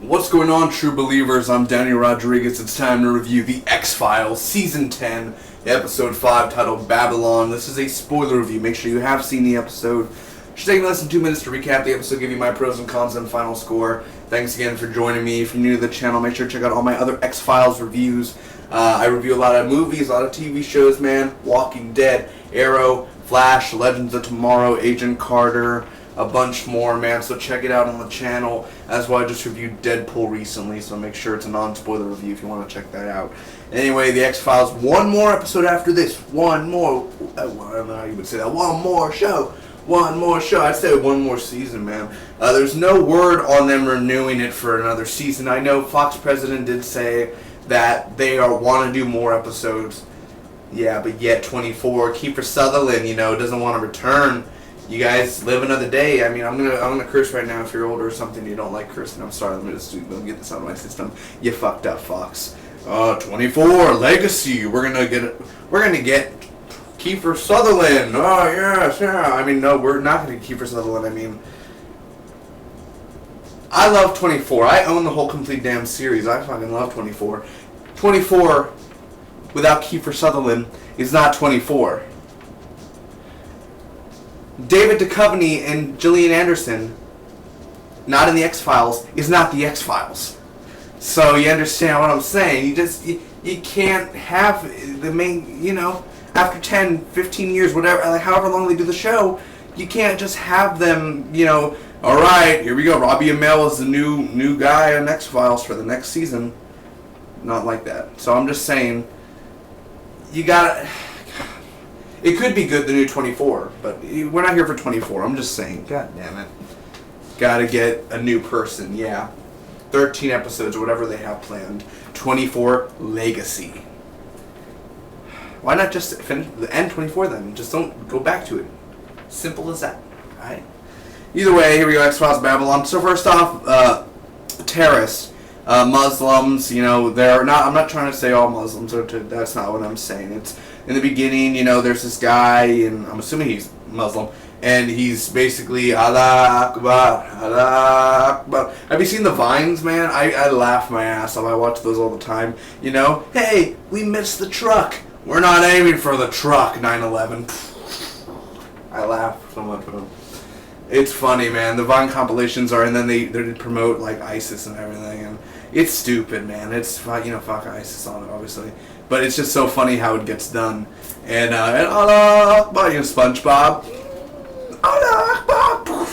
What's going on, true believers? I'm Danny Rodriguez. It's time to review the X-Files Season 10, Episode 5, titled Babylon. This is a spoiler review. Make sure you have seen the episode. It should take less than 2 minutes to recap the episode, give you my pros and cons and final score. Thanks again for joining me. If you're new to the channel, make sure to check out all my other X-Files reviews. I review a lot of movies, a lot of TV shows, man. Walking Dead, Arrow, Flash, Legends of Tomorrow, Agent Carter, a bunch more, man, so check it out on the channel. As well, I just reviewed Deadpool recently, so make sure it's a non-spoiler review if you want to check that out. Anyway, the X-Files, one more episode after this. One more, I don't know how you would say that. One more show. I'd say one more season, man. There's no word on them renewing it for another season. I know Fox president did say that they want to do more episodes. Yeah, but yet 24. Kiefer Sutherland, doesn't want to return. You guys live another day. I mean, I'm gonna curse right now. If you're older or something, you don't like cursing. I'm sorry. Let me just get this out of my system. You fucked up, Fox. 24 Legacy. We're gonna get Kiefer Sutherland. Oh yes, yeah. I mean, no, we're not gonna get Kiefer Sutherland. I mean, I love 24. I own the whole complete damn series. I fucking love 24. 24 without Kiefer Sutherland is not 24. David Duchovny and Gillian Anderson, not in the X-Files, is not the X-Files. So you understand what I'm saying? You can't have the main, after 10, 15 years, whatever, like however long they do the show, you can't just have them, alright, here we go, Robbie Amell is the new guy on X-Files for the next season. Not like that. So I'm just saying, you gotta... It could be good, the new 24, but we're not here for 24. I'm just saying, god damn it. Gotta get a new person, yeah. 13 episodes, or whatever they have planned. 24 Legacy. Why not just finish the end 24 then? Just don't go back to it. Simple as that, alright? Either way, here we go, X-Files Babylon. So first off, terrorists, Muslims, they're not, I'm not trying to say all Muslims, that's not what I'm saying. It's, in the beginning, there's this guy, and I'm assuming he's Muslim, and he's basically Allah Akbar, Allah Akbar. Have you seen the Vines, man? I laugh my ass off. I watch those all the time. Hey, we missed the truck. We're not aiming for the truck, 9/11. I laugh so much with them. It's funny, man. The Vine compilations are, and then they promote like ISIS and everything, and it's stupid, man. It's fuck ISIS on it, obviously, but it's just so funny how it gets done. And Allah Akbar, SpongeBob, Allah Akbar.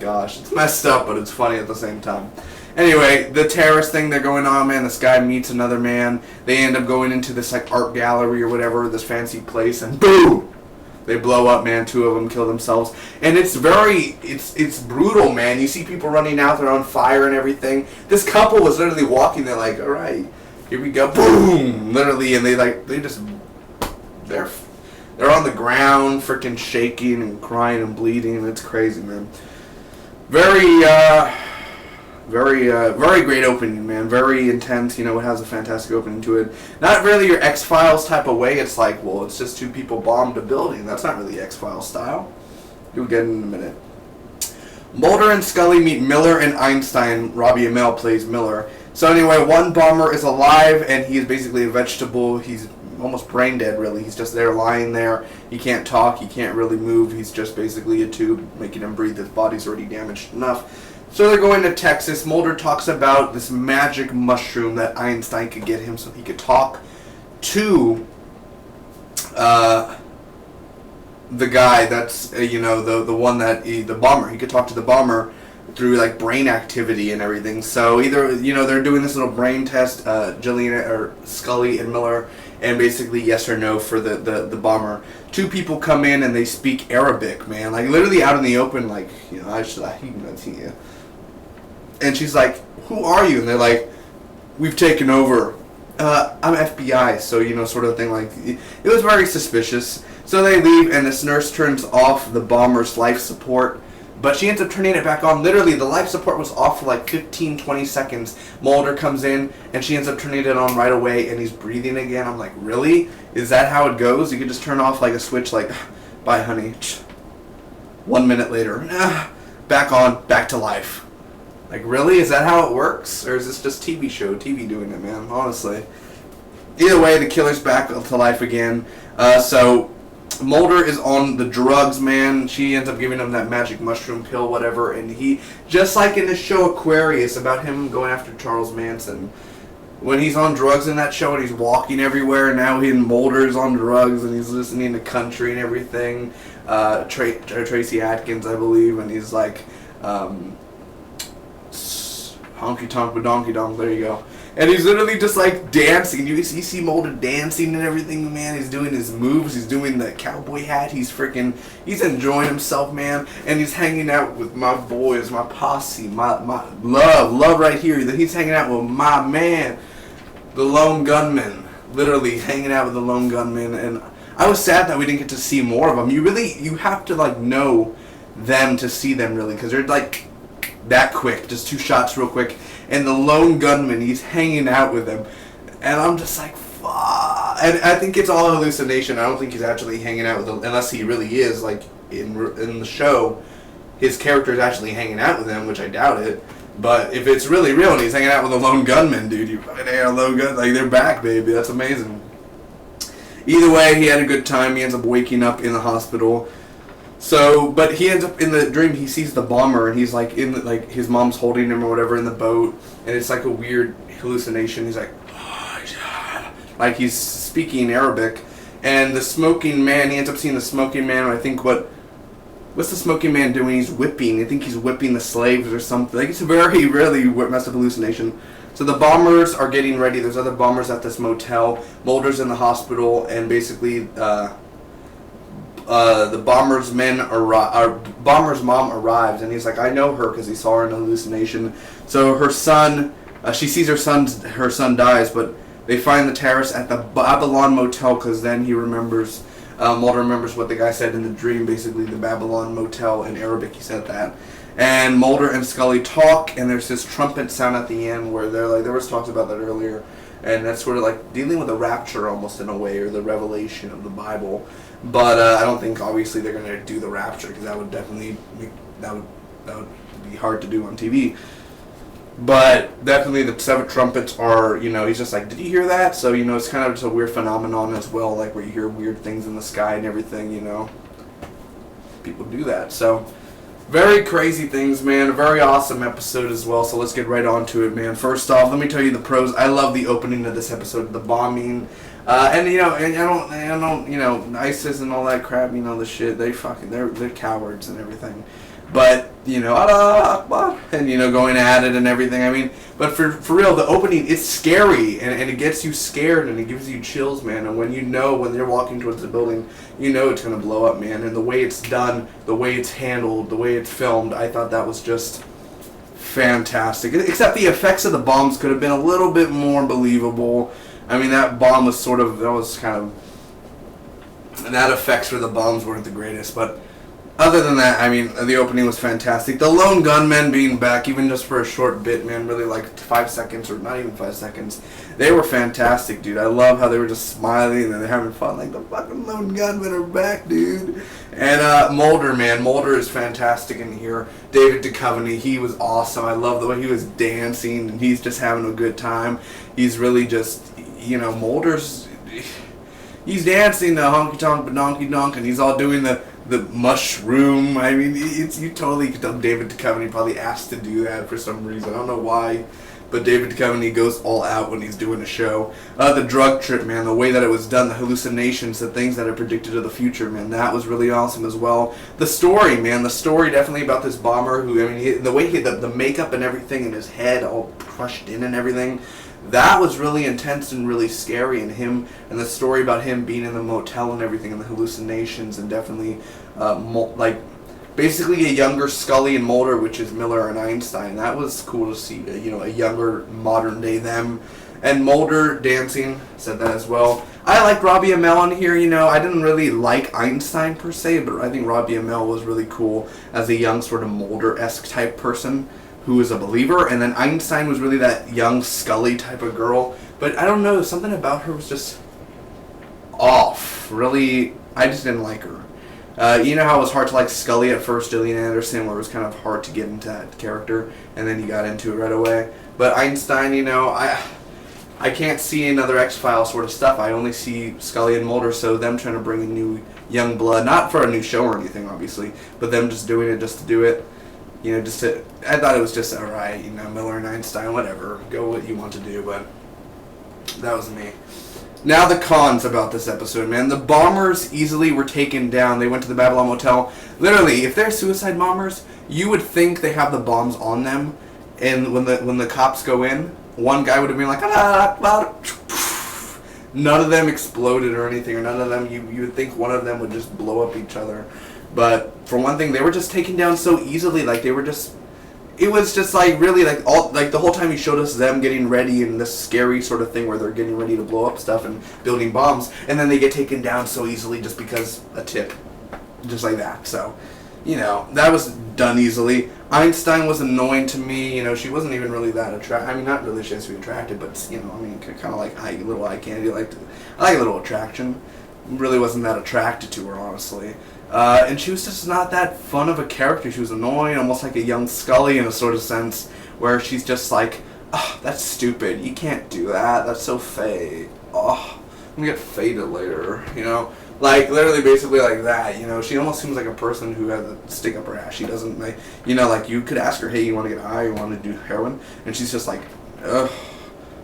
Gosh, it's messed up, but it's funny at the same time. Anyway, the terrorist thing they're going on, man. This guy meets another man. They end up going into this like art gallery or whatever, this fancy place, and boom! They blow up, man. 2 of them kill themselves. And it's brutal, man. You see people running out, they're on fire and everything. This couple was literally walking, they're like, alright, here we go, boom! Literally, and they're on the ground, freaking shaking and crying and bleeding. It's crazy, man. Very great opening, man. Very intense, it has a fantastic opening to it. Not really your X-Files type of way. It's like, well, it's just 2 people bombed a building. That's not really X-Files style. You'll get it in a minute. Mulder and Scully meet Miller and Einstein. Robbie Amell plays Miller. So anyway, one bomber is alive, and he is basically a vegetable. He's almost brain dead, really. He's just there, lying there. He can't talk. He can't really move. He's just basically a tube, making him breathe. His body's already damaged enough. So they're going to Texas. Mulder talks about this magic mushroom that Einstein could get him so he could talk to the guy that's, the one that, the bomber. He could talk to the bomber through, like, brain activity and everything. So either, they're doing this little brain test, Scully and Miller, and basically yes or no for the bomber. 2 people come in and they speak Arabic, man. Like, literally out in the open, like, and she's like, who are you? And they're like, we've taken over I'm FBI, so, sort of thing. Like, it was very suspicious. So they leave, and this nurse turns off the bomber's life support, but she ends up turning it back on. Literally, the life support was off for like 15, 20 seconds. Mulder comes in, and she ends up turning it on right away, and he's breathing again. I'm like, really? Is that how it goes? You could just turn off like a switch, like, bye, honey. 1 minute later, back on, back to life. Like, really? Is that how it works? Or is this just TV doing it, man? Honestly. Either way, the killer's back to life again. So Mulder is on the drugs, man. She ends up giving him that magic mushroom pill, whatever, and he, just like in the show Aquarius, about him going after Charles Manson, when he's on drugs in that show and he's walking everywhere, and now Mulder's on drugs and he's listening to country and everything, Tracy Atkins, I believe, and he's like, honky tonk badonky donk, there you go. And he's literally just like dancing. You see Mulder dancing and everything, man. He's doing his moves. He's doing the cowboy hat. He's enjoying himself, man. And he's hanging out with my boys, my posse, my love right here. He's hanging out with my man, the lone gunman. Literally hanging out with the lone gunman. And I was sad that we didn't get to see more of them. You have to like know them to see them, really, because they're like that quick, just 2 shots real quick, and the lone gunman, he's hanging out with him, and I'm just like, fuck. And I think it's all hallucination. I don't think he's actually hanging out with them, unless he really is, like, in the show, his character is actually hanging out with him, which I doubt it, but if it's really real and he's hanging out with a lone gunman, dude, you fucking hang out with a lone gun, like, they're back, baby, that's amazing. Either way, he had a good time. He ends up waking up in the hospital. So, but he ends up in the dream, he sees the bomber, and he's like his mom's holding him or whatever in the boat, and it's like a weird hallucination. He's like he's speaking Arabic, and the smoking man, he ends up seeing the smoking man, and I think what's the smoking man doing? He's whipping. I think he's whipping the slaves or something. Like, it's a very, really messed up hallucination. So the bombers are getting ready. There's other bombers at this motel. Mulder's in the hospital, and basically, the bomber's mom arrives, and he's like, I know her because he saw her in a hallucination. So her son, she sees her son dies, but they find the terrorists at the Babylon Motel, because then he remembers, Mulder remembers what the guy said in the dream, basically the Babylon Motel in Arabic, he said that. And Mulder and Scully talk, and there's this trumpet sound at the end where they're like, there was talks about that earlier, and that's sort of like dealing with the rapture almost in a way, or the revelation of the Bible. But I don't think obviously they're going to do the rapture, because that would definitely that would be hard to do on TV. But definitely the 7 trumpets are, he's just like, did you hear that? So, it's kind of just a weird phenomenon as well, like where you hear weird things in the sky and everything, People do that. So, very crazy things, man. A very awesome episode as well. So let's get right on to it, man. First off, let me tell you the pros. I love the opening of this episode, the bombing. And I don't, ISIS and all that crap, the shit, they're cowards and everything. But, Allah Akbar, and, going at it and everything. I mean, but for real, the opening, it's scary, and it gets you scared, and it gives you chills, man. And when when you're walking towards the building, it's going to blow up, man. And the way it's done, the way it's handled, the way it's filmed, I thought that was just fantastic. Except the effects of the bombs could have been a little bit more believable. I mean, that bomb was that effects for the bombs weren't the greatest, but other than that, I mean, the opening was fantastic. The lone gunmen being back, even just for a short bit, man, really like 5 seconds, or not even 5 seconds, they were fantastic, dude. I love how they were just smiling and they're having fun, like, the fucking lone gunmen are back, dude. And Mulder, man, Mulder is fantastic in here. David Duchovny, he was awesome. I love the way he was dancing, and he's just having a good time. He's really just, Mulder's, he's dancing the honky tonk badonky donk, and he's all doing the mushroom. I mean, you totally could tell David Duchovny probably asked to do that for some reason. I don't know why, but David Duchovny goes all out when he's doing a show. The drug trip, man, the way that it was done, the hallucinations, the things that are predicted of the future, man, that was really awesome as well. The story, man, definitely about this bomber who, I mean, the way the makeup and everything in his head all crushed in and everything, that was really intense and really scary, and the story about him being in the motel and everything, and the hallucinations, and definitely basically a younger Scully and Mulder, which is Miller and Einstein. That was cool to see, a younger modern day them, And Mulder dancing, said that as well. I liked Robbie Amell in here, you know. I didn't really like Einstein per se, but I think Robbie Amell was really cool as a young sort of Mulder-esque type person who was a believer. And then Einstein was really that young Scully type of girl. But I don't know, something about her was just off. Really, I just didn't like her. You know how it was hard to like Scully at first, Gillian Anderson, where it was kind of hard to get into that character, and then you got into it right away. But Einstein, you know, I can't see another X-Files sort of stuff. I only see Scully and Mulder, so them trying to bring in new young blood, not for a new show or anything, obviously, but them just doing it just to do it. You know, just to, I thought it was just alright, you know, Miller and Einstein, whatever, go what you want to do, but that was me. Now the cons about this episode, man. The bombers easily were taken down. They went to the Babylon Motel. Literally, if they're suicide bombers, you would think they have the bombs on them, and when the cops go in, one guy would have been like, none of them exploded or anything, or none of them, you would think one of them would just blow up each other. But for one thing, they were just taken down so easily, like they were just, it was just like really like all, like the whole time he showed us them getting ready and this scary sort of thing where they're getting ready to blow up stuff and building bombs, and then they get taken down so easily just because a tip, just like that. So, you know, that was done easily. Einstein was annoying to me. You know, she wasn't even really that attractive. I mean, not really she has to be attractive, but, you know, I mean, kind of like little eye candy. I like a little attraction. Really wasn't that attracted to her, honestly. And she was just not that fun of a character. She was annoying, almost like a young Scully in a sort of sense, where she's just like, oh, that's stupid. You can't do that. That's so fake. Oh, I'm gonna get faded later, you know? Like, literally, basically like that, you know? She almost seems like a person who has a stick up her ass. She doesn't, like, you know, like, you could ask her, hey, you want to get high? You want to do heroin? And she's just like, ugh.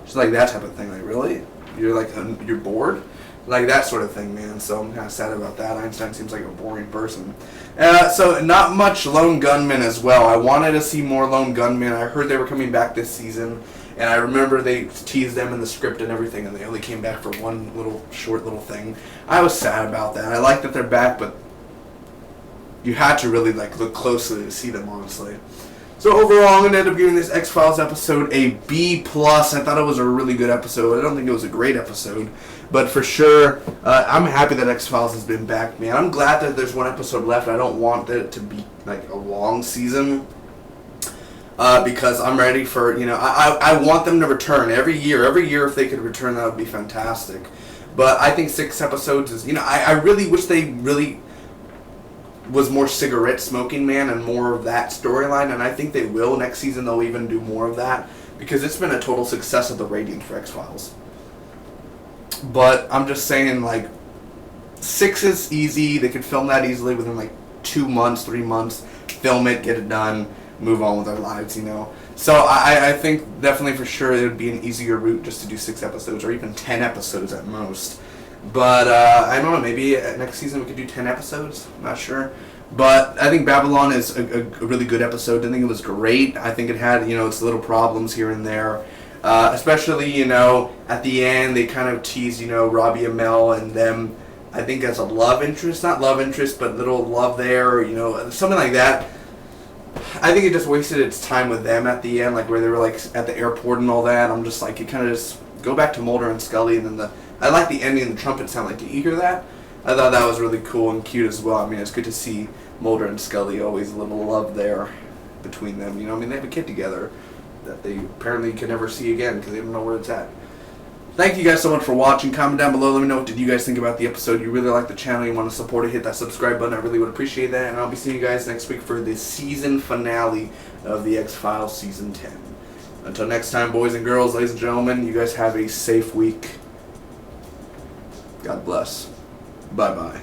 She's like that type of thing. Like, really? You're like, you're bored? Like that sort of thing, man. So I'm kind of sad about that. Einstein seems like a boring person. So not much lone gunmen as well. I wanted to see more lone gunmen. I heard they were coming back this season, and I remember they teased them in the script and everything, and they only came back for one little short little thing. I was sad about that. I like that they're back, but you had to really like look closely to see them, honestly. So overall, I'm going to end up giving this X-Files episode a B+. I thought it was a really good episode. I don't think it was a great episode, but for sure, I'm happy that X-Files has been back, man. I'm glad that there's one episode left. I don't want it to be like a long season because I'm ready for, you know, I want them to return every year. Every year, if they could return, that would be fantastic. But I think 6 episodes is, you know, I really wish they really was more cigarette smoking, man, and more of that storyline, and I think they will next season. They'll even do more of that because it's been a total success of the ratings for X-Files. But I'm just saying, like, 6 is easy. They could film that easily within like 2 months, 3 months. Film it, get it done, move on with their lives, you know. So I think definitely for sure it would be an easier route just to do 6 episodes or even 10 episodes at most. But I don't know, maybe next season we could do 10 episodes. I'm not sure. But I think Babylon is a really good episode. I think it was great. I think it had, you know, its little problems here and there. Especially, you know, at the end they kind of teased, you know, Robbie Amell and them, I think as a love interest. Not love interest, but little love there, you know, something like that. I think it just wasted its time with them at the end, like where they were like at the airport and all that. I'm just like, it kind of just go back to Mulder and Scully, and then I like the ending and the trumpet sound. Like, did you hear that? I thought that was really cool and cute as well. I mean, it's good to see Mulder and Scully, always a little love there between them. You know, I mean, they have a kid together that they apparently can never see again because they don't know where it's at. Thank you guys so much for watching. Comment down below. Let me know what did you guys think about the episode. You really like the channel, you want to support it, hit that subscribe button. I really would appreciate that. And I'll be seeing you guys next week for the season finale of the X-Files Season 10. Until next time, boys and girls, ladies and gentlemen, you guys have a safe week. God bless. Bye-bye.